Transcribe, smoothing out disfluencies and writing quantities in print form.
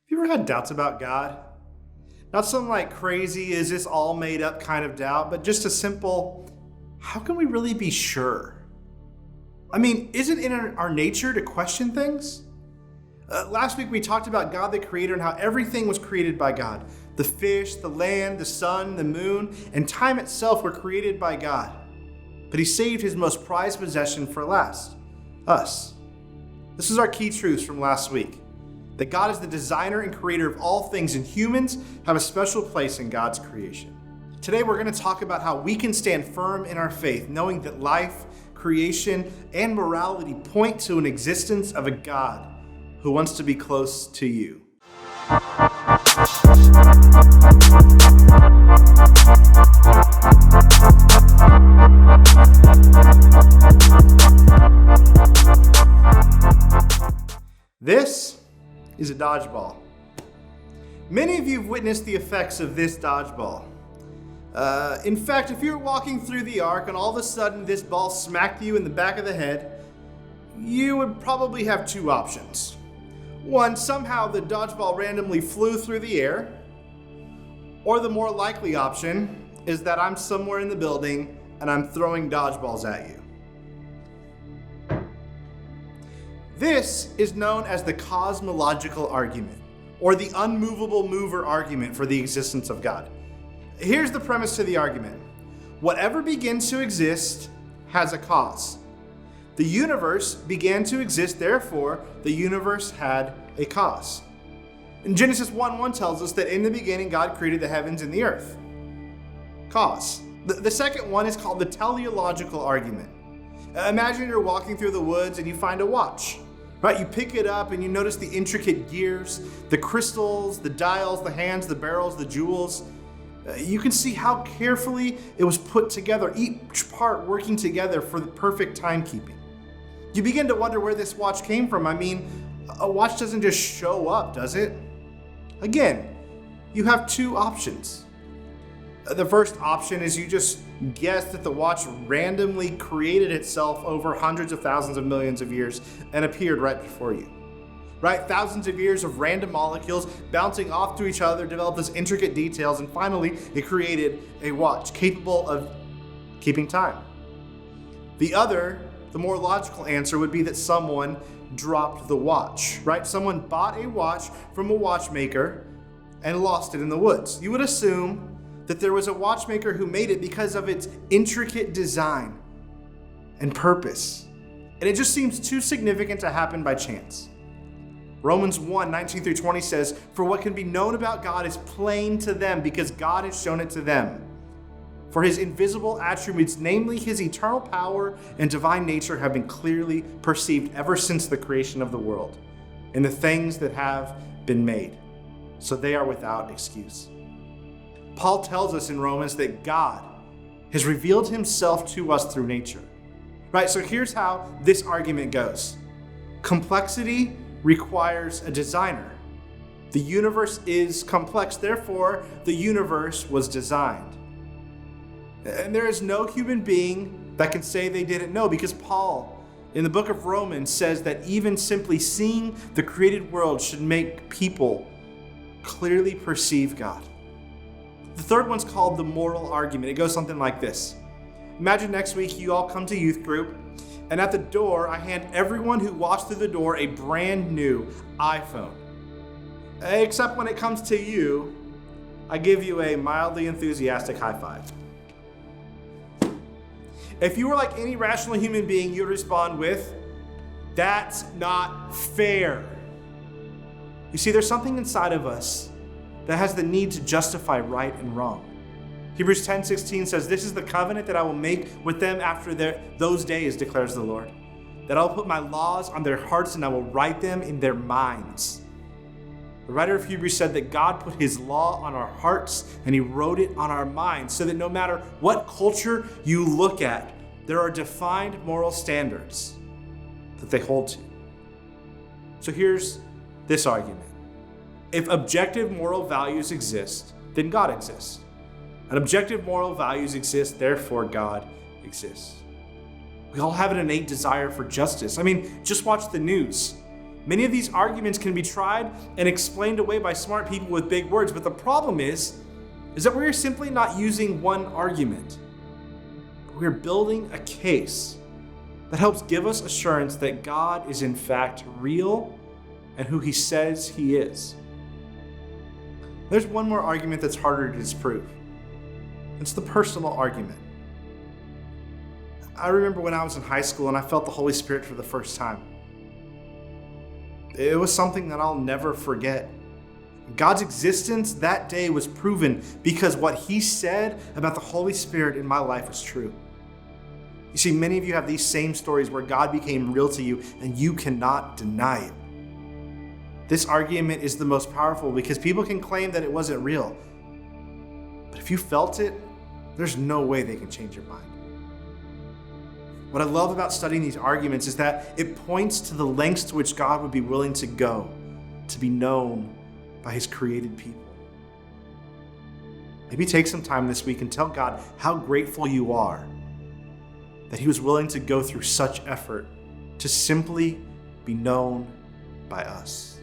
You ever had doubts about God? Not some like crazy, is this all made up kind of doubt, but just a simple, how can we really be sure? I mean, isn't it in our nature to question things? Last week we talked about God the Creator and how everything was created by God. The fish, the land, the sun, the moon, and time itself were created by God. But He saved His most prized possession for last, us. This is our key truths from last week. That God is the designer and creator of all things, and humans have a special place in God's creation. Today we're going to talk about how we can stand firm in our faith, knowing that life, creation, and morality point to an existence of a God who wants to be close to you. This is a dodgeball. Many of you have witnessed the effects of this dodgeball. In fact, if you were walking through the arc and all of a sudden this ball smacked you in the back of the head, you would probably have two options. One, somehow the dodgeball randomly flew through the air, or the more likely option is that I'm somewhere in the building and I'm throwing dodgeballs at you. This is known as the Cosmological Argument, or the unmovable mover argument for the existence of God. Here's the premise to the argument. Whatever begins to exist has a cause. The universe began to exist, therefore, the universe had a cause. And Genesis 1:1 tells us that in the beginning, God created the heavens and the earth. Cause. The second one is called the Teleological Argument. Imagine you're walking through the woods and you find a watch. Right, you pick it up and you notice the intricate gears, the crystals, the dials, the hands, the barrels, the jewels. You can see how carefully it was put together, each part working together for the perfect timekeeping. You begin to wonder where this watch came from. I mean, a watch doesn't just show up, does it? Again, you have two options. The first option is you just guess that the watch randomly created itself over hundreds of thousands of millions of years and appeared right before you. Right? Thousands of years of random molecules bouncing off to each other developed this intricate details, and finally it created a watch capable of keeping time. The more logical answer would be that someone dropped the watch, right? Someone bought a watch from a watchmaker and lost it in the woods. You would assume that there was a watchmaker who made it because of its intricate design and purpose. And it just seems too significant to happen by chance. Romans 1:19-20 says, "For what can be known about God is plain to them because God has shown it to them. For His invisible attributes, namely His eternal power and divine nature, have been clearly perceived ever since the creation of the world and the things that have been made. So they are without excuse." Paul tells us in Romans that God has revealed Himself to us through nature. Right, so here's how this argument goes. Complexity requires a designer. The universe is complex, therefore the universe was designed. And there is no human being that can say they didn't know, because Paul in the book of Romans says that even simply seeing the created world should make people clearly perceive God. The third one's called the moral argument. It goes something like this. Imagine next week you all come to youth group, and at the door I hand everyone who walks through the door a brand new iPhone. Except when it comes to you, I give you a mildly enthusiastic high five. If you were like any rational human being, you'd respond with, "That's not fair." You see, there's something inside of us that has the need to justify right and wrong. Hebrews 10:16 says, "This is the covenant that I will make with them after those days, declares the Lord, that I will put my laws on their hearts and I will write them in their minds." The writer of Hebrews said that God put His law on our hearts and He wrote it on our minds, so that no matter what culture you look at, there are defined moral standards that they hold to. So here's this argument. If objective moral values exist, then God exists. And objective moral values exist, therefore God exists. We all have an innate desire for justice. I mean, just watch the news. Many of these arguments can be tried and explained away by smart people with big words, but the problem is that we're simply not using one argument. We're building a case that helps give us assurance that God is in fact real and who he says he is. There's one more argument that's harder to disprove. It's the personal argument. I remember when I was in high school and I felt the Holy Spirit for the first time. It was something that I'll never forget. God's existence that day was proven because what he said about the Holy Spirit in my life was true. You see, many of you have these same stories where God became real to you and you cannot deny it. This argument is the most powerful because people can claim that it wasn't real. But if you felt it, there's no way they can change your mind. What I love about studying these arguments is that it points to the lengths to which God would be willing to go to be known by his created people. Maybe take some time this week and tell God how grateful you are that he was willing to go through such effort to simply be known by us.